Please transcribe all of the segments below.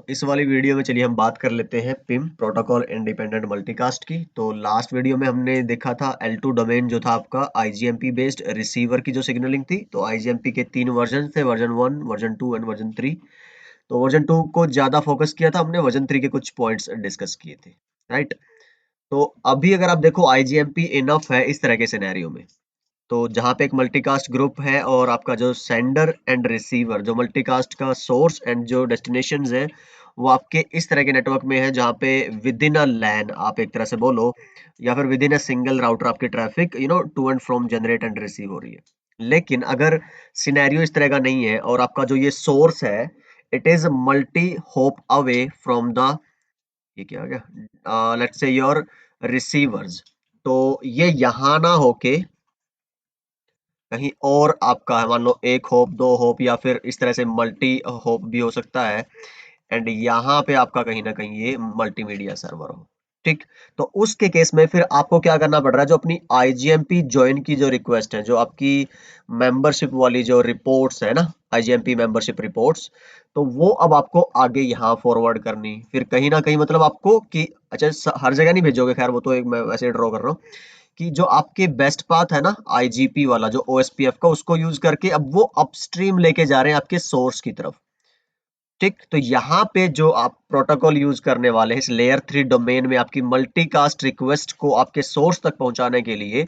इस वाली वीडियो में चलिए हम बात कर लेते हैं पिम प्रोटोकॉल इंडिपेंडेंट मल्टीकास्ट की। तो लास्ट वीडियो में हमने देखा था L2 डोमेन जो था आपका IGMP बेस्ड रिसीवर की जो सिग्नलिंग थी। तो IGMP के 3 वर्जन थे, वर्जन 1, वर्जन 2 एंड वर्जन 3। तो वर्जन 2 को ज्यादा फोकस किया था हमने, वर्जन 3 के कुछ पॉइंट्स डिस्कस किए थे, राइट। तो अभी अगर आप देखो IGMP इनफ है इस तरह के सिनेरियो में। तो जहाँ पे एक मल्टीकास्ट ग्रुप है और आपका जो सेंडर एंड रिसीवर, जो मल्टीकास्ट का सोर्स एंड जो डेस्टिनेशंस है वो आपके इस तरह के नेटवर्क में है, जहाँ पे विद इन अ लैन आप एक तरह से बोलो, या फिर within a single router आपकी traffic to and from generate and receive हो रही है। लेकिन अगर सिनेरियो इस तरह का नहीं है और आपका जो ये सोर्स है it is multi hope away from the, ये क्या आ गया, लेट्स से योर रिसीवर्स, तो ये यहाँ ना होके कहीं और आपका है, मान लो एक होप, दो होप, या फिर इस तरह से मल्टी होप भी हो सकता है। एंड यहाँ पे आपका कहीं ना कहीं ये मल्टीमीडिया सर्वर हो, ठीक। तो उसके केस में फिर आपको क्या करना पड़ रहा है, जो अपनी IGMP ज्वाइन की जो रिक्वेस्ट है, जो आपकी मेंबरशिप वाली जो रिपोर्ट्स है ना, IGMP मेंबरशिप रिपोर्ट्स, तो वो अब आपको आगे यहाँ फॉरवर्ड करनी, फिर कहीं ना कहीं मतलब आपको कि अच्छा हर जगह नहीं भेजोगे, खैर वो तो एक मैं वैसे ड्रॉ कर रहा हूँ कि जो आपके बेस्ट पाथ है ना IGP वाला, जो OSPF का, उसको यूज करके अब वो अपस्ट्रीम लेके जा रहे हैं आपके सोर्स की तरफ, ठीक। तो यहाँ पे जो आप प्रोटोकॉल यूज करने वाले हैं इस लेयर 3 डोमेन में आपकी मल्टीकास्ट रिक्वेस्ट को आपके सोर्स तक पहुंचाने के लिए,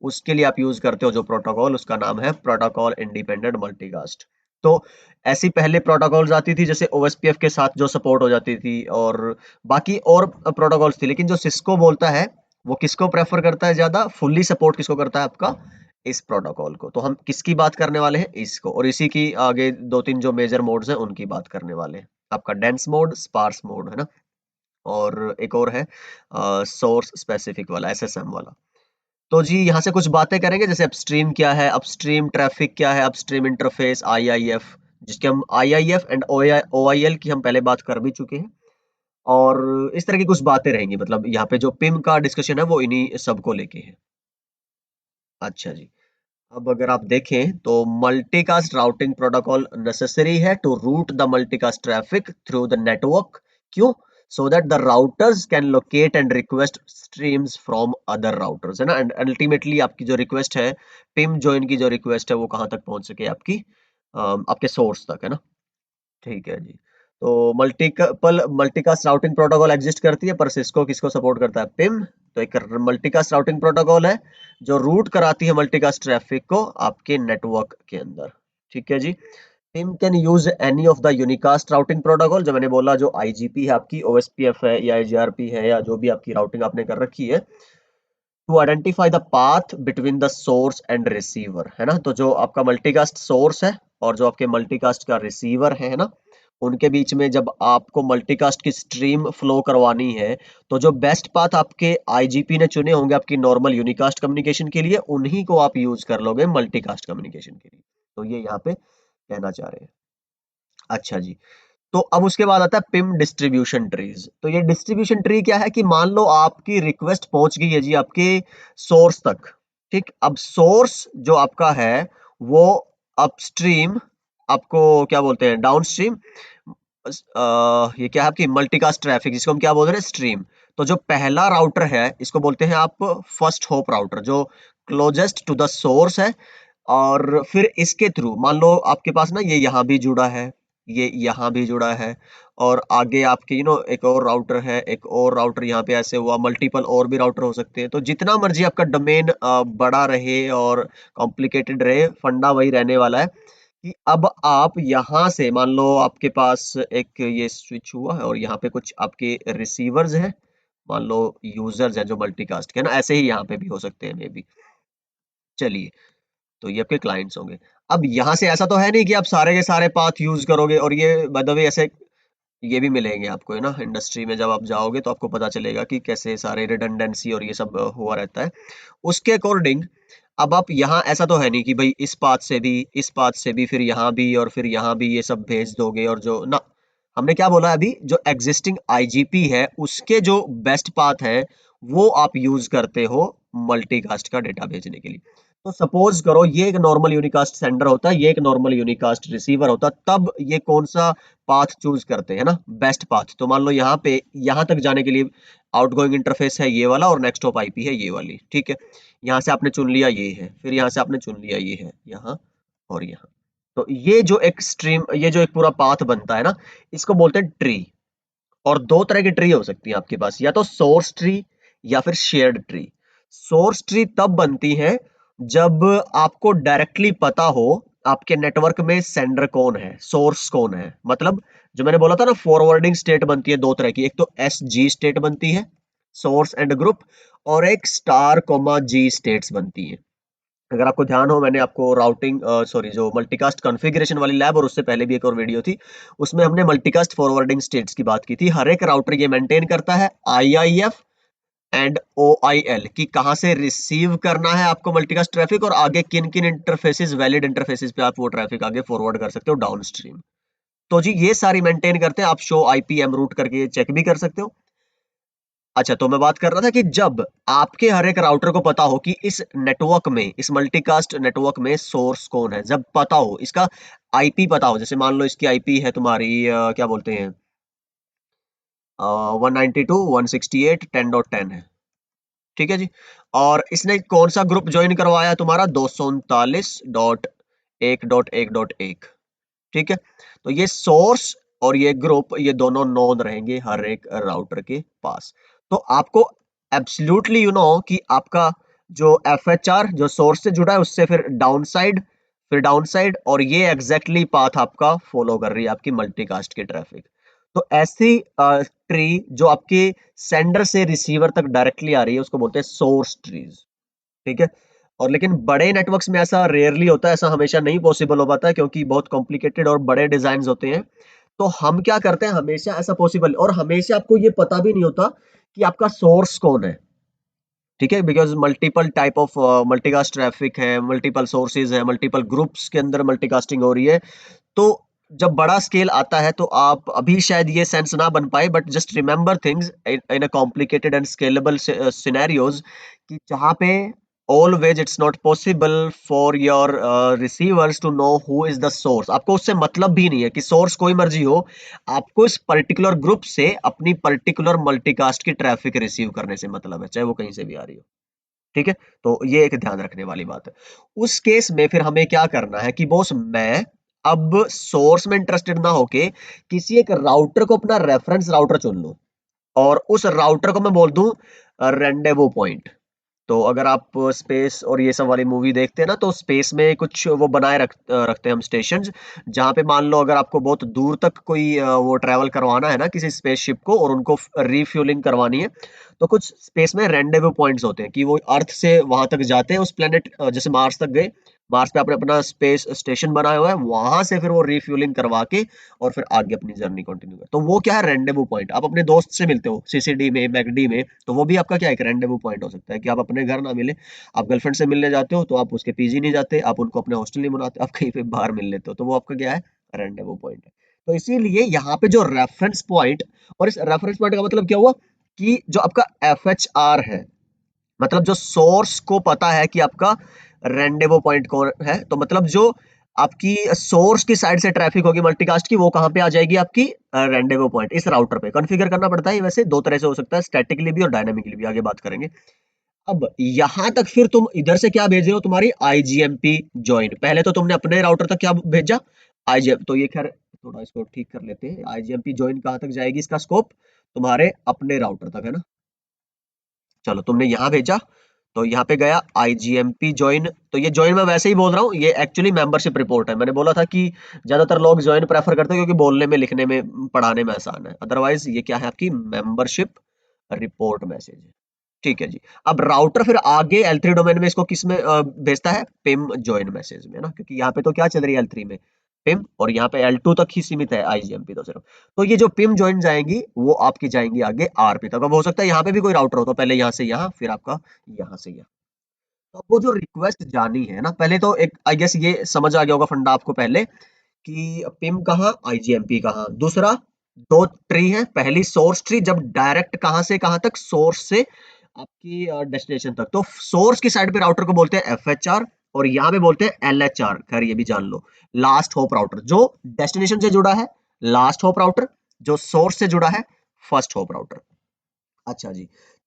उसके लिए आप यूज करते हो जो प्रोटोकॉल, उसका नाम है प्रोटोकॉल इंडिपेंडेंट मल्टीकास्ट। तो ऐसी पहले प्रोटोकॉल्स आती थी जैसे OSPF के साथ जो सपोर्ट हो जाती थी, और बाकी और प्रोटोकॉल्स थी, लेकिन जो सिस्को बोलता है वो किसको प्रेफर करता है ज्यादा, फुल्ली सपोर्ट किसको करता है आपका, इस प्रोटोकॉल को। तो हम किसकी बात करने वाले हैं, इसको, और इसी की आगे दो तीन जो मेजर मोड्स हैं उनकी बात करने वाले हैं। आपका डेंस मोड, स्पार्स मोड है ना, और एक और है सोर्स स्पेसिफिक वाला, SSM वाला। तो जी यहाँ से कुछ बातें करेंगे, जैसे अपस्ट्रीम क्या है, अपस्ट्रीम ट्रैफिक क्या है, अपस्ट्रीम इंटरफेस IIF, जिसके हम IIF एंड OIL की हम पहले बात कर भी चुके हैं, और इस तरह की कुछ बातें रहेंगी। मतलब यहाँ पे जो पिम का डिस्कशन है वो इन्हीं सबको लेके है। अच्छा जी, अब अगर आप देखें तो मल्टीकास्ट राउटिंग प्रोटोकॉल नेसेसरी है to route the multicast traffic through the network. क्यों? So that the routers can locate and request streams from other routers, है ना। एंड अल्टीमेटली आपकी जो रिक्वेस्ट है, पिम जॉइन की जो रिक्वेस्ट है, वो कहाँ तक पहुंच सके, आपकी आपके सोर्स तक, है ना। ठीक है जी। तो multiple multicast routing protocol exist करती है, पर सिस्को किसको सपोर्ट करता है, पिम। तो एक मल्टीकास्ट राउटिंग प्रोटोकॉल है जो रूट कराती है मल्टीकास्ट ट्रैफिक को आपके नेटवर्क के अंदर, ठीक है जी। PIM can use any of the unicast routing protocol, जो मैंने बोला, जो IGP है आपकी, OSPF है या IGRP है, या जो भी आपकी राउटिंग आपने कर रखी है, to identify the path between the source and receiver, है ना। तो जो आपका मल्टीकास्ट सोर्स है और जो आपके मल्टीकास्ट का रिसीवर है ना, उनके बीच में जब आपको मल्टीकास्ट की स्ट्रीम फ्लो करवानी है, तो जो बेस्ट पाथ आपके IGP ने चुने होंगे आपकी नॉर्मल यूनिकास्ट कम्युनिकेशन के लिए, उन्हीं को आप यूज कर लोगे मल्टीकास्ट कम्युनिकेशन के लिए। तो ये यहाँ पे कहना चाह रहे हैं। अच्छा जी, तो अब उसके बाद आता है पिम डिस्ट्रीब्यूशन ट्रीज। तो ये डिस्ट्रीब्यूशन ट्री क्या है कि मान लो आपकी रिक्वेस्ट पहुंच गई है जी आपके सोर्स तक, ठीक। अब सोर्स जो आपका है वो अपस्ट्रीम, आपको क्या बोलते हैं, डाउनस्ट्रीम, ये क्या है आपकी मल्टीकास्ट ट्रैफिक, जिसको हम क्या बोल रहे हैं, स्ट्रीम। तो जो पहला राउटर है इसको बोलते हैं आप फर्स्ट होप राउटर, जो क्लोजेस्ट टू द सोर्स है। और फिर इसके थ्रू मान लो आपके पास ना ये यहाँ भी जुड़ा है, ये यहाँ भी जुड़ा है, और आगे आपके एक और राउटर है, एक और राउटर यहाँ पे ऐसे हुआ, मल्टीपल और भी राउटर हो सकते हैं। तो जितना मर्जी आपका डोमेन बड़ा रहे और कॉम्प्लिकेटेड रहे, फंडा वही रहने वाला है कि अब आप यहाँ से मान लो आपके पास एक ये स्विच हुआ है और यहाँ पे कुछ आपके रिसीवर्स हैं, मान लो यूजर्स हैं जो मल्टीकास्ट के, ना ऐसे ही यहाँ पे भी हो सकते हैं मे बी। चलिए, तो ये आपके क्लाइंट्स होंगे। अब यहाँ से ऐसा तो है नहीं कि आप सारे के सारे पाथ यूज करोगे, और ये बाय द वे ऐसे ये भी मिलेंगे आपको, है ना, इंडस्ट्री में जब आप जाओगे तो आपको पता चलेगा कि कैसे सारे रिडंडेंसी और ये सब हुआ रहता है। उसके अकॉर्डिंग अब आप यहाँ ऐसा तो है नहीं कि भाई इस पाथ से भी, इस पाथ से भी, फिर यहाँ भी और फिर यहाँ भी ये सब भेज दोगे, और जो ना, हमने क्या बोला अभी, जो एग्जिस्टिंग IGP है उसके जो बेस्ट पाथ है वो आप यूज करते हो मल्टीकास्ट का डेटा भेजने के लिए। तो सपोज करो ये एक नॉर्मल यूनिकास्ट सेंडर होता है, ये एक नॉर्मल यूनिकास्ट रिसीवर होता है, तब ये कौन सा पाथ चूज करते हैं ना, बेस्ट पाथ। तो मान लो यहाँ पे यहाँ तक जाने के लिए आउटगोइंग इंटरफेस है ये वाला और नेक्स्ट हॉप आईपी है ये वाली, ठीक है। यहाँ से आपने चुन लिया ये है, फिर यहाँ से आपने चुन लिया ये है, यहाँ और यहाँ। तो ये जो एक स्ट्रीम, ये जो एक पूरा पाथ बनता है ना, इसको बोलते हैं ट्री। और दो तरह की ट्री हो सकती है आपके पास, या तो सोर्स ट्री या फिर शेयर्ड ट्री। सोर्स ट्री तब बनती है जब आपको डायरेक्टली पता हो आपके नेटवर्क में सेंडर कौन है, सोर्स कौन है। मतलब जो मैंने बोला था ना, फॉरवर्डिंग स्टेट बनती है दो तरह की, एक तो एस जी स्टेट बनती है, सोर्स एंड ग्रुप, और एक स्टार कोमा जी स्टेट्स बनती है। अगर आपको ध्यान हो, मैंने आपको राउटिंग सॉरी जो मल्टीकास्ट कॉन्फ़िगरेशन वाली लैब और उससे पहले भी एक और वीडियो थी, उसमें हमने मल्टीकास्ट फॉरवर्डिंग स्टेट्स की बात की थी। हर एक राउटर ये मेंटेन करता है आईआईएफ एंड ओआईएल कि कहां से रिसीव करना है आपको मल्टीकास्ट ट्रैफिक, और आगे किन किन इंटरफेसेस, वैलिड इंटरफेसेस पे आप वो ट्रैफिक आगे फॉरवर्ड कर सकते हो डाउनस्ट्रीम। तो जी ये सारी मेंटेन करते हैं। आप शो आईपी एम रूट करके चेक भी कर सकते हो। अच्छा, तो मैं बात कर रहा था कि जब आपके हर एक राउटर को पता हो कि इस नेटवर्क में, इस मल्टीकास्ट नेटवर्क में सोर्स कौन है, जब पता हो, इसका आईपी पता हो, जैसे मान लो इसकी आईपी है तुम्हारी क्या बोलते हैं 192.168.10.10 है, ठीक है जी। और इसने कौन सा ग्रुप ज्वाइन करवाया तुम्हारा 239.1.1.1, ठीक है। तो ये सोर्स और ये ग्रुप, ये दोनों नोन रहेंगे हर एक राउटर के पास। तो आपको एब्सोल्युटली यू नो कि आपका जो एफएचआर जो सोर्स से जुड़ा है उससे फिर डाउन साइड, फिर डाउन साइड, और ये एग्जैक्टली पाथ आपका फॉलो कर रही है आपकी मल्टीकास्ट की ट्रैफिक। तो ऐसी ट्री जो आपके सेंडर से रिसीवर तक डायरेक्टली आ रही है उसको बोलते हैं सोर्स ट्रीज, ठीक है। और लेकिन बड़े नेटवर्क्स में ऐसा रेयरली होता है, ऐसा हमेशा नहीं पॉसिबल हो पाता है क्योंकि बहुत कॉम्प्लिकेटेड और बड़े डिजाइन होते हैं। तो हम क्या करते हैं, हमेशा ऐसा पॉसिबल, और हमेशा आपको ये पता भी नहीं होता कि आपका सोर्स कौन है, ठीक है। Because multiple type of multicast traffic है, मल्टीपल सोर्सेज है, मल्टीपल ग्रुप्स के अंदर मल्टीकास्टिंग हो रही है। तो जब बड़ा स्केल आता है तो आप अभी शायद ये सेंस ना बन पाए, but just remember things in a complicated and scalable scenarios कि जहां पे always it's not possible for your receivers to know who is the source. आपको उससे मतलब भी नहीं है कि सोर्स कोई मर्जी हो, आपको इस पर्टिकुलर ग्रुप से अपनी पर्टिकुलर मल्टीकास्ट की ट्रैफिक रिसीव करने से मतलब है, चाहे वो कहीं से भी आ रही हो, ठीक है। तो ये एक ध्यान रखने वाली बात है। उस केस में फिर हमें क्या करना है कि बॉस, मैं अब सोर्स में इंटरेस्टेड ना होके किसी एक राउटर को अपना रेफरेंस राउटर चुन लूं, और उस राउटर को मैं बोल दूं रेंडेवो पॉइंट। तो अगर आप स्पेस और ये सब वाली मूवी देखते हैं ना, तो स्पेस में कुछ वो बनाए रखते हैं हम स्टेशंस, जहां पे मान लो अगर आपको बहुत दूर तक कोई वो ट्रैवल करवाना है ना किसी स्पेसशिप को, और उनको रिफ्यूलिंग करवानी है, तो कुछ स्पेस में रेंडेवू पॉइंट्स होते हैं कि वो अर्थ से वहां तक जाते हैं, उस प्लेनेट जैसे मार्स तक गए, मार्स पे आपने अपना स्पेस स्टेशन बनाया हुआ है, वहां से फिर वो रिफ्यूलिंग करवा के और फिर आगे अपनी जर्नी कंटिन्यू कर। तो वो क्या है, रेंडेवू पॉइंट। आप अपने दोस्त से मिलते हो सीसीडी में, मैकडी में, तो वो भी आपका क्या एक रेंडेवू पॉइंट हो सकता है कि आप अपने घर ना मिले, आप गर्लफ्रेंड से मिलने जाते हो तो आप उसके पीजी नहीं जाते, आप उनको अपने हॉस्टल नहीं बुलाते, आप कहीं पे बाहर मिल लेते हो, तो वो आपका क्या है, रेंडेवू पॉइंट है। तो इसीलिए यहाँ पे जो रेफरेंस पॉइंट, और इस रेफरेंस पॉइंट का मतलब क्या हुआ कि जो आपका एफएचआर है, मतलब जो सोर्स को पता है कि आपका रेंडेवो पॉइंट कौन है, तो मतलब जो आपकी सोर्स की साइड से ट्रैफिक होगी मल्टीकास्ट की, वो कहां पे आ जाएगी, आपकी रेंडेवो पॉइंट। इस राउटर पे कॉन्फ़िगर करना पड़ता है, वैसे दो तरह से हो सकता है, स्टैटिकली भी और डायनामिकली भी, आगे बात करेंगे। अब यहां तक फिर तुम इधर से क्या भेज रहे हो, तुम्हारी आईजीएमपी ज्वाइन। पहले तो तुमने अपने राउटर तक क्या भेजा, आईजीएम, तो ये खैर थोड़ा इसको ठीक कर लेते हैं। आईजीएमपी ज्वाइन कहां तक जाएगी, इसका स्कोप तुम्हारे अपने राउटर तक है ना। चलो तुमने यहाँ भेजा, तो यहाँ पे गया आईजीएमपी ज्वाइन। तो ये ज्वाइन मैं वैसे ही बोल रहा हूँ, ये एक्चुअली मेंबरशिप रिपोर्ट है। मैंने बोला था कि ज्यादातर लोग ज्वाइन प्रेफर करते हैं क्योंकि बोलने में, लिखने में, पढ़ाने में आसान है। अदरवाइज ये क्या है, आपकी मेंबरशिप रिपोर्ट मैसेज है, ठीक है जी। अब राउटर फिर आगे L3 डोमेन में इसको किस में भेजता है, पिम ज्वाइन मैसेज में ना, क्योंकि यहाँ पे तो क्या चल रही है L3 में पिम, और यहाँ पे L2 तक ही सीमित है आईजीएमपी तो सिर्फ। तो ये जो पिम ज्वाइन जाएंगी वो आपकी जाएंगी आगे आरपी तक। अब हो सकता है यहाँ पे भी कोई राउटर हो, तो पहले यहाँ से यहाँ, फिर आपका यहाँ से यहाँ। तो वो जो रिक्वेस्ट जानी है ना, पहले तो एक आई गेस ये समझ आ गया होगा फंडा आपको पहले कि पिम कहाँ, आईजीएमपी कहाँ। दूसरा, दो ट्री है, पहली सोर्स ट्री, जब डायरेक्ट कहां से कहां तक, सोर्स से आपकी डेस्टिनेशन तक। तो सोर्स की साइड पे राउटर को बोलते हैं FHR और यहाँ पे बोलते हैं LHR। खैर ये भी जान लो, लास्ट होप राउटर। जो डेस्टिनेशन से जुड़ा है लास्ट होप राउटर, जो सोर्स से जुड़ा है फर्स्ट होप राउटर। अच्छा जी,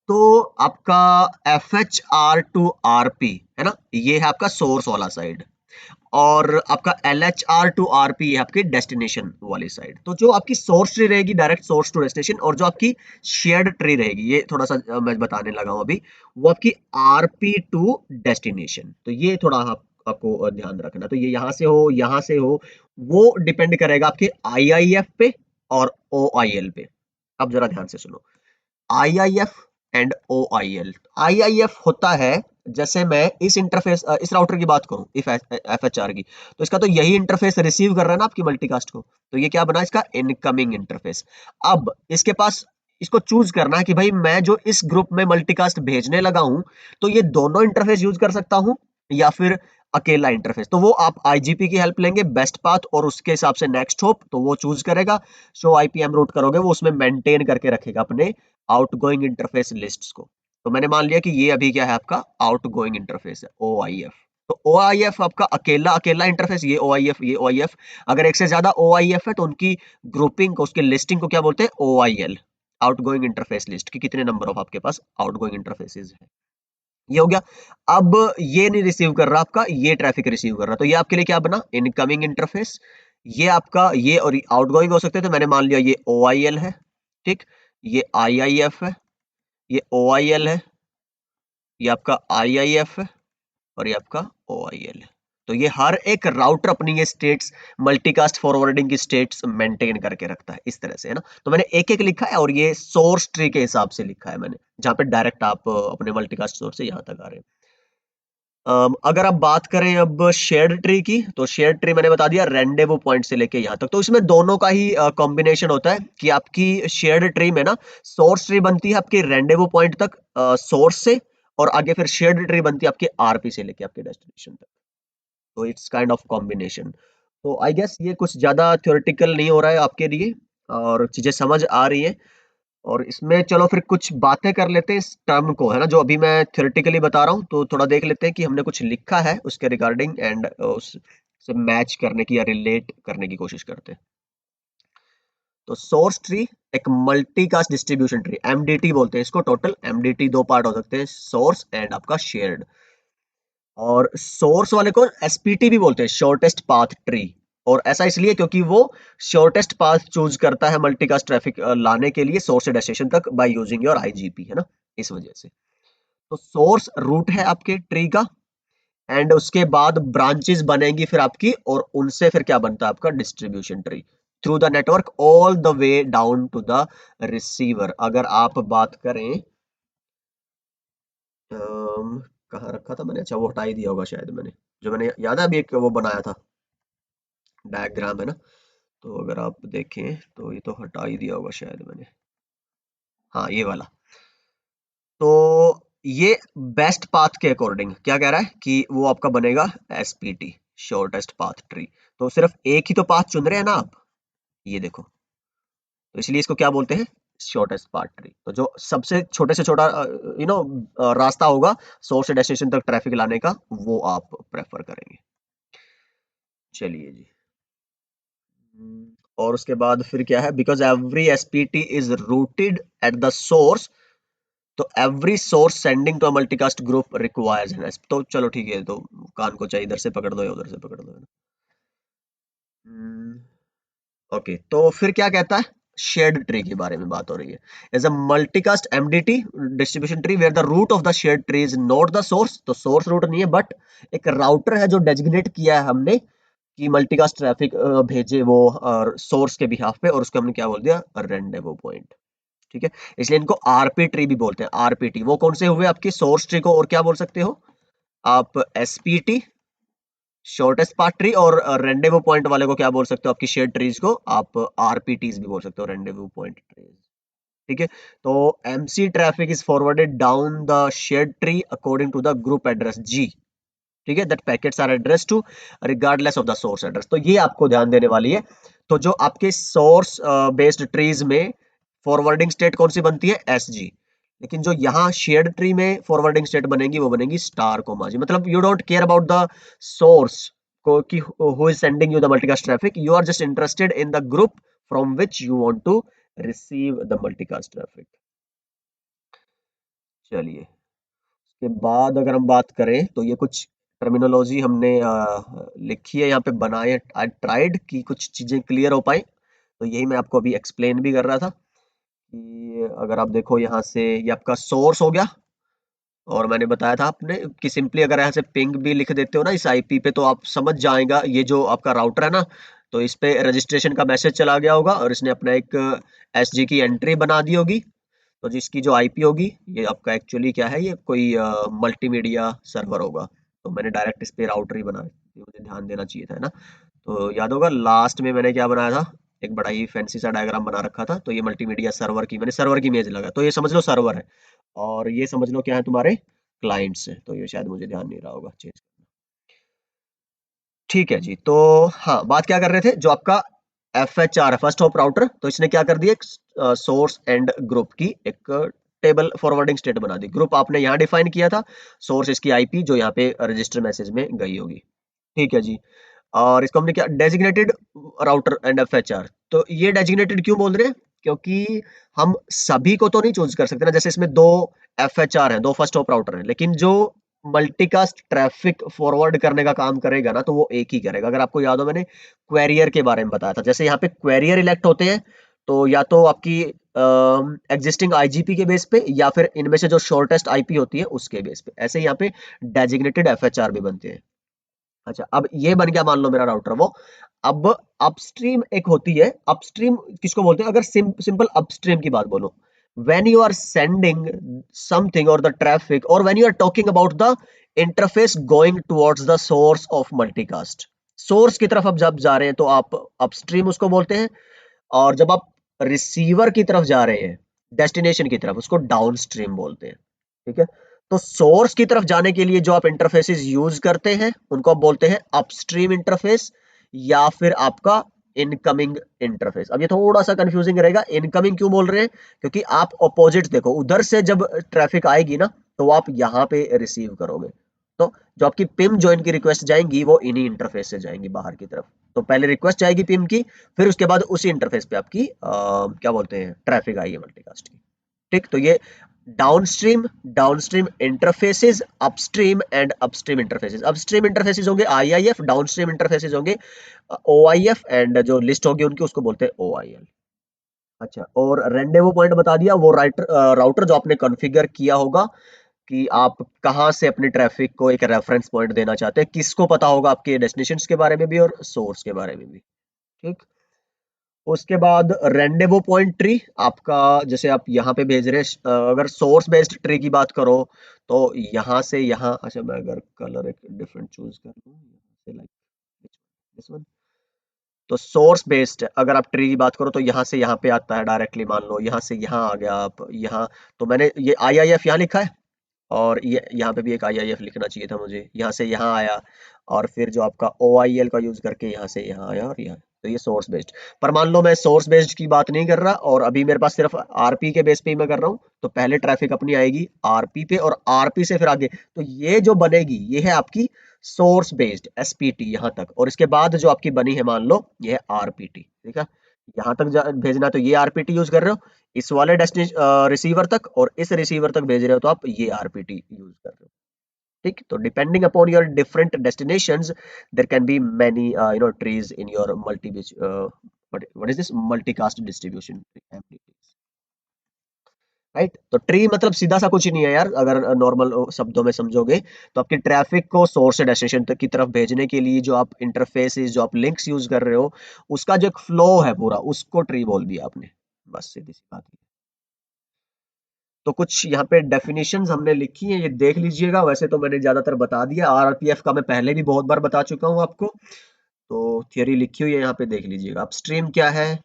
तो आपका FHR to RP है ना, ये है आपका सोर्स वाला साइड, और आपका LHR to RP है आपकी डेस्टिनेशन वाली साइड। तो जो आपकी सोर्स ट्री रहेगी डायरेक्ट सोर्स टू डेस्टिनेशन, और जो आपकी शेयर्ड ट्री रहेगी, ये थोड़ा सा मैं बताने लगा हूं अभी, वो आपकी RP टू डेस्टिनेशन। तो ये थोड़ा आपको ध्यान रखना। तो ये यहाँ से हो, वो डिपेंड करेगा आपके IIF पे और OIL पे। अब जरा ध्यान से सुनो, IIF एंड OIL। IIF होता है, जैसे मैं इस इंटरफेस इस राउटर की बात करूं, इफ FHR की, तो इसका तो यही इंटरफेस रिसीव कर रहा है ना आपकी मल्टीकास्ट को, तो ये क्या बना इसका इनकमिंग इंटरफेस। अब इसके पास इसको चूज करना है कि भाई मैं जो इस ग्रुप में मल्टीकास्ट भेजने लगा हूं, तो ये दोनों इंटरफेस यूज कर सकता हूं या फिर अकेला इंटरफेस। तो वो आप IGP की हेल्प लेंगे, बेस्ट पाथ, और उसके हिसाब से नेक्स्ट होप तो वो चूज करेगा। शो IPM रूट करोगे, वो उसमें मेंटेन करके रखेगा अपने आउटगोइंग इंटरफेस लिस्ट्स को। तो मैंने मान लिया कि ये अभी क्या है आपका आउटगोइंग इंटरफेस है OIF। तो OIF आपका अकेला अकेला इंटरफेस, ये OIF ये OIF। अगर एक से ज्यादा OIF है तो उनकी ग्रुपिंग को, उसकी लिस्टिंग को क्या बोलते हैं, OIL, आउटगोइंग इंटरफेस लिस्ट, कि कितने नंबर ऑफ आपके पास आउटगोइंग इंटरफेसेस है। ये हो गया। अब ये नहीं रिसीव कर रहा आपका, ये ट्रैफिक रिसीव कर रहा, तो ये आपके लिए क्या बना, इनकमिंग इंटरफेस। ये आपका ये और आउटगोइंग हो सकते हैं, तो मैंने मान लिया ये OIL है, ठीक, ये IIF है, ये OIL है, ये आपका IIF है, और ये आपका OIL है। तो ये हर एक राउटर अपनी ये स्टेट्स, मल्टीकास्ट फॉरवर्डिंग की स्टेट्स मेंटेन करके रखता है इस तरह से, है ना। तो मैंने एक एक लिखा है, और ये सोर्स ट्री के हिसाब से लिखा है मैंने, जहां पे डायरेक्ट आप अपने मल्टीकास्ट सोर्स से यहां तक आ रहे हैं। अगर आप बात करें अब शेयर्ड ट्री की, तो शेयर्ड ट्री मैंने बता दिया रेंडेवू पॉइंट से लेके यहाँ तक। तो इसमें दोनों का ही कॉम्बिनेशन होता है कि आपकी शेयर्ड ट्री में ना सोर्स ट्री बनती है आपके रेंडेवू पॉइंट तक सोर्स से, और आगे फिर शेयर्ड ट्री बनती है आपके RP से लेके आपके डेस्टिनेशन तक। तो इट्स काइंड ऑफ कॉम्बिनेशन। तो आई गेस ये कुछ ज्यादा थ्योरेटिकल नहीं हो रहा है आपके लिए, और चीजें समझ आ रही है। और इसमें चलो फिर कुछ बातें कर लेते हैं इस टर्म को, है ना, जो अभी मैं थ्योरेटिकली बता रहा हूँ, तो थोड़ा देख लेते हैं कि हमने कुछ लिखा है उसके रिगार्डिंग, एंड उससे मैच करने की या रिलेट करने की कोशिश करते हैं। तो सोर्स ट्री एक मल्टीकास्ट डिस्ट्रीब्यूशन ट्री, MDT बोलते हैं इसको। टोटल MDT दो पार्ट हो सकते हैं, सोर्स एंड आपका शेयर्ड। और सोर्स वाले को SPT भी बोलते हैं, शॉर्टेस्ट पाथ ट्री। और ऐसा इसलिए क्योंकि वो शॉर्टेस्ट पाथ चूज करता है मल्टीकास्ट ट्रैफिक लाने के लिए सोर्स से डेस्टिनेशन तक बाय यूजिंग योर IGP, है ना, इस वजह से। तो सोर्स रूट है आपके ट्री का, एंड उसके बाद ब्रांचेस बनेंगी फिर आपकी, और उनसे फिर क्या बनता है आपका distribution tree through the network all the way down to the receiver. अगर आप बात करें कहाँ रखा था मैंने, अच्छा वो हटा ही दिया होगा शायद मैंने, जो मैंने याद है अभी एक वो बनाया था डायग्राम, है ना। तो अगर आप देखें तो ये तो हटा ही दिया होगा शायद मैंने, हाँ ये वाला। तो ये बेस्ट पाथ के अकॉर्डिंग क्या कह रहा है कि वो आपका बनेगा SPT, शॉर्टेस्ट पाथ ट्री। तो सिर्फ एक ही तो पाथ चुन रहे हैं ना आप, ये देखो, तो इसलिए इसको क्या बोलते हैं, शॉर्टेस्ट पाथ ट्री। तो जो सबसे छोटे से छोटा रास्ता होगा सोर्स से डेस्टिनेशन तक ट्रैफिक लाने का, वो आप प्रेफर करेंगे। चलिए जी। और उसके बाद फिर क्या है, because every SPT is routed at the source, तो every source sending to a multicast group requires an SP। तो चलो ठीक है, तो कान को चाहे इधर से पकड़ दो या उधर से पकड़ दो, है ना। ओके, तो फिर क्या कहता है, शेयर्ड ट्री के बारे में बात हो रही है। As a multicast MDT distribution tree where the root of the shared tree is not the source, तो सोर्स रूट नहीं है, बट एक राउटर है जो डेजिग्नेट किया है हमने कि मल्टीकास्ट ट्रैफिक भेजे वो सोर्स के बिहाफ पे, और उसको हमने क्या बोल दिया, रेंडेवू पॉइंट। ठीक है, इसलिए इनको RP ट्री भी बोलते हैं। RPT वो कौन से हुए आपके सोर्स ट्री को, और क्या बोल सकते हो आप, SPT शॉर्टेस्ट पाथ ट्री, और रेंडेवू पॉइंट वाले को क्या बोल सकते हो, आपकी शेयर्ड ट्रीज को आप RPTs भी बोल सकते हो, रेंडेवू पॉइंट ट्रीज। ठीक है, तो MC traffic is forwarded down the shared tree according to the group address G। ठीक है, that packets are address to regardless of the source address. तो ये आपको ध्यान देने वाली है। तो जो आपके सोर्स बेस्ड ट्रीज में फॉरवर्डिंग स्टेट कौन सी बनती है, SG। लेकिन जो यहाँ शेयर्ड ट्री में फॉरवर्डिंग स्टेट बनेगी वो बनेगी स्टार कोमा जी। मतलब you don't care about the source को कि who is sending you the multicast traffic, you are just interested in the group from which you want to receive the multicast traffic. चलिए, उसके बाद अगर हम बात करें तो ये कुछ टर्मिनोलॉजी हमने लिखी है यहाँ पे, बनाए, आई ट्राइड कि कुछ चीजें क्लियर हो पाए, तो यही मैं आपको अभी एक्सप्लेन भी कर रहा था कि अगर आप देखो यहाँ से ये आपका सोर्स हो गया, और मैंने बताया था आपने कि सिंपली अगर यहाँ से पिंग भी लिख देते हो ना इस आईपी पे तो आप समझ जाएगा ये जो आपका राउटर है ना, तो इस पे रजिस्ट्रेशन का मैसेज चला गया होगा और इसने अपना एक एसजी की एंट्री बना दी होगी, तो जिसकी जो आईपी होगी ये आपका एक्चुअली क्या है, ये कोई मल्टीमीडिया सर्वर होगा। तो मैंने डायरेक्ट इस पे राउटर ही बनाया, ये मुझे ध्यान देना चाहिए था, है ना। तो याद होगा लास्ट में मैंने क्या बनाया था, एक बड़ा ही फैंसी सा डायग्राम बना रखा था, तो ये मल्टीमीडिया सर्वर की मैंने सर्वर की इमेज लगा, तो ये समझ लो सर्वर है, और ये समझ लो क्या है तुम्हारे क्लाइंट्स है, तो ये शायद मुझे ध्यान नहीं रहा होगा चेंज। ठीक है जी, तो हाँ बात क्या कर रहे थे, जो आपका FHR है फर्स्ट हॉप राउटर, तो इसने क्या कर दिया, एक सोर्स एंड ग्रुप की एक टेबल फॉरवर्डिंग स्टेट बना दी। ग्रुप आपने यहाँ डिफाइन किया था, सोर्स इसकी आईपी जो यहाँ पे रजिस्टर मैसेज में गई होगी। ठीक है जी, और इसको हमने क्या डेजिग्नेटेड राउटर एंड FHR, तो ये डेजिग्नेटेड क्यों बोल रहे हैं, क्योंकि हम सभी को तो नहीं चूज कर सकते ना, जैसे इसमें दो FHR हैं, दो फर्स्ट हॉप राउटर हैं, लेकिन जो मल्टीकास्ट ट्रैफिक फॉरवर्ड करने का काम करेगा ना, तो वो एक ही करेगा। अगर आपको याद हो मैंने क्वेरियर के बारे में बताया था, जैसे यहाँ पे क्वेरियर इलेक्ट होते हैं, तो या तो आपकी एग्जिस्टिंग आईजीपी के बेस पे या फिर इनमें से जो शॉर्टेस्ट आईपी होती है उसके बेस पे, ऐसे यहाँ पे डेजिग्नेटेड FHR भी बनते हैं। अच्छा, अब ये बन गया मान लो मेरा राउटर, वो अब अपस्ट्रीम एक होती है, अपस्ट्रीम किसको बोलते हैं, अगर सिंपल अपस्ट्रीम की बात बोलो, when you are sending something और द ट्रैफिक, और when you are talking about the interface going towards the source of multicast, source की तरफ अब जब जा रहे हैं तो आप अपस्ट्रीम उसको बोलते हैं, और जब आप रिसीवर की तरफ जा रहे हैं डेस्टिनेशन की तरफ, उसको डाउनस्ट्रीम बोलते हैं। ठीक है, तो सोर्स की तरफ जाने के लिए जो आप इंटरफेसेस यूज करते हैं उनको आप बोलते हैं अपस्ट्रीम इंटरफेस, या फिर आपका इनकमिंग इंटरफेस। अब ये थोड़ा सा कंफ्यूजिंग रहेगा, इनकमिंग क्यों बोल रहे हैं, क्योंकि आप अपोजिट देखो, उधर से जब ट्रैफिक आएगी ना तो आप यहाँ पे रिसीव करोगे, तो जो आपकी पिम ज्वाइन की रिक्वेस्ट जाएंगी वो इन्हीं इंटरफेस से जाएंगी बाहर की तरफ, तो पहले रिक्वेस्ट जाएगी पिम की, फिर उसके बाद उसी इंटरफेस पे आपकी क्या बोलते हैं ट्रैफिक आई है मल्टीकास्ट की। ठीक, तो ये downstream, downstream interfaces, upstream and upstream interfaces. Upstream interfaces होंगे आईआईएफ, डाउनस्ट्रीम इंटरफेसेस होंगे ओआईएफ, एंड जो लिस्ट होगी उनकी उसको बोलते हैं ओआईएल। अच्छा, और रेंडेवो पॉइंट बता दिया, वो राउटर जो आपने कॉन्फ़िगर किया होगा कि आप कहाँ से अपने ट्रैफिक को एक रेफरेंस पॉइंट देना चाहते हैं, किसको पता होगा आपके डेस्टिनेशंस के बारे में भी और सोर्स के बारे में भी। ठीक, उसके बाद रेंडेवो पॉइंट ट्री आपका, जैसे आप यहाँ पे भेज रहे हैं, अगर सोर्स बेस्ड ट्री की बात करो तो यहाँ से यहाँ, अच्छा मैं अगर कलर एक डिफरेंट चूज कर लूँ यहाँ से, लाइक दिस वन, तो सोर्स बेस्ड अगर आप ट्री की बात करो तो यहाँ से यहाँ पे आता है डायरेक्टली, मान लो यहाँ से यहाँ आ गया आप यहाँ, तो मैंने ये IIF यहाँ लिखा है, और ये यहाँ पे भी एक IIF लिखना चाहिए था मुझे, यहाँ से यहाँ आया, और फिर जो आपका OIL का यूज करके यहाँ से यहाँ आया, और यहाँ, तो ये सोर्स बेस्ड। पर मान लो मैं सोर्स बेस्ड की बात नहीं कर रहा और अभी मेरे पास सिर्फ आरपी के बेस पे ही मैं कर रहा हूँ, तो पहले ट्रैफिक अपनी आएगी आरपी पे, और आरपी से फिर आगे, तो ये जो बनेगी ये है आपकी सोर्स बेस्ड SPT यहाँ तक, और इसके बाद जो आपकी बनी है मान लो ये है RPT। ठीक है, यहाँ तक भेजना तो ये RPT यूज कर रहे हो, इस वाले डेस्टिनेशन रिसीवर तक, और इस रिसीवर तक भेज रहे हो तो आप ये RPT यूज कर रहे हो। ठीक, तो depending upon your different destinations there can be many trees in your multi what is this multicast distribution, right. तो ट्री मतलब सीधा सा कुछ ही नहीं है यार, अगर नॉर्मल शब्दों में समझोगे तो आपकी ट्रैफिक को सोर्स से डेस्टिनेशन तक की तरफ भेजने के लिए जो आप इंटरफेसेस, जो आप लिंक्स यूज कर रहे हो, उसका जो एक फ्लो है पूरा, उसको ट्री बोल दिया आपने, बस सीधी सी बात है। तो कुछ यहाँ पे डेफिनेशंस हमने लिखी है, ये देख लीजिएगा, वैसे तो मैंने ज्यादातर बता दिया, आरपीएफ का मैं पहले भी बहुत बार बता चुका हूँ आपको, तो थियोरी लिखी हुई है यहाँ पे देख लीजिएगा। अपस्ट्रीम क्या है,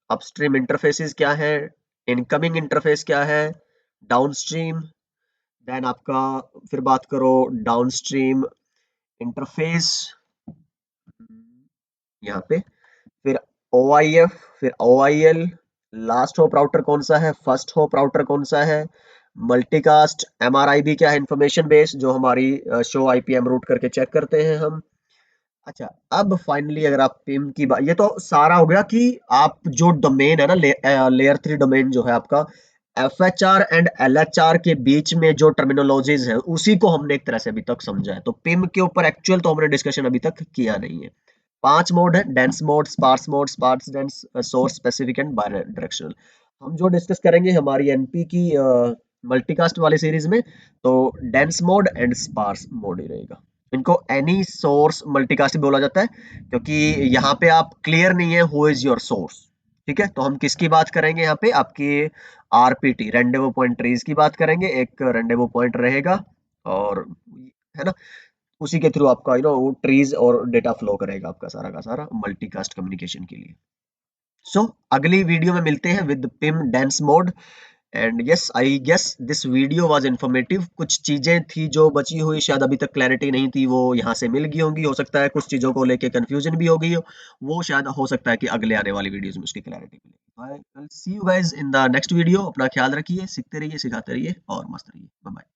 अपस्ट्रीम इंटरफेसेस क्या है, इनकमिंग इंटरफेस क्या है, डाउनस्ट्रीम, देन आपका फिर बात करो डाउनस्ट्रीम इंटरफेस यहाँ पे, फिर OIF, फिर OIL, लास्ट होप राउटर कौन सा है, फर्स्ट होप राउटर कौन सा है, मल्टीकास्ट MRIB क्या है, इंफॉर्मेशन बेस, जो हमारी शो IPM रूट करके चेक करते हैं हम। अच्छा, अब फाइनली अगर आप पिम की बात, ये तो सारा हो गया कि आप जो डोमेन है ना, लेयर 3 डोमेन जो है आपका, FHR एंड LHR के बीच में जो टर्मिनोलॉजीज है उसी को हमने एक तरह से अभी तक समझा है। तो पिम के ऊपर एक्चुअल तो हमने डिस्कशन अभी तक किया नहीं है। 5 मोड है, dense mode, sparse dense, source specific and bidirectional. हम जो डिस्कस करेंगे हमारी एनपी की मल्टीकास्ट वाले सीरीज में, तो dense mode and sparse mode ही रहेगा। इनको एनी सोर्स मल्टीकास्ट भी बोला जाता है, क्योंकि यहाँ पे आप क्लियर नहीं है हु इज योर सोर्स। ठीक है, तो हम किसकी बात करेंगे यहाँ पे, आपकी RPT, रेंडेवो पॉइंट ट्रीज की बात करेंगे। एक रेंडेवो पॉइंट रहेगा, और है ना, उसी के थ्रू आपका वो ट्रीज और डेटा फ्लो करेगा आपका सारा का सारा मल्टीकास्ट कम्युनिकेशन के लिए। सो अगली वीडियो में मिलते हैं with PIM dense mode. And yes, I guess this video was informative. कुछ चीजें थी जो बची हुई, शायद अभी तक क्लैरिटी नहीं थी, वो यहाँ से मिल गई होंगी। हो सकता है कुछ चीजों को लेके कंफ्यूजन भी हो गई हो, वो शायद हो सकता है कि अगले आने वाली वीडियोस में उसकी क्लैरिटी मिले। I will see you guys in the next video. अपना ख्याल रखिए, सीखते रहिए, सिखाते रहिए और मस्त रहिए। Bye bye.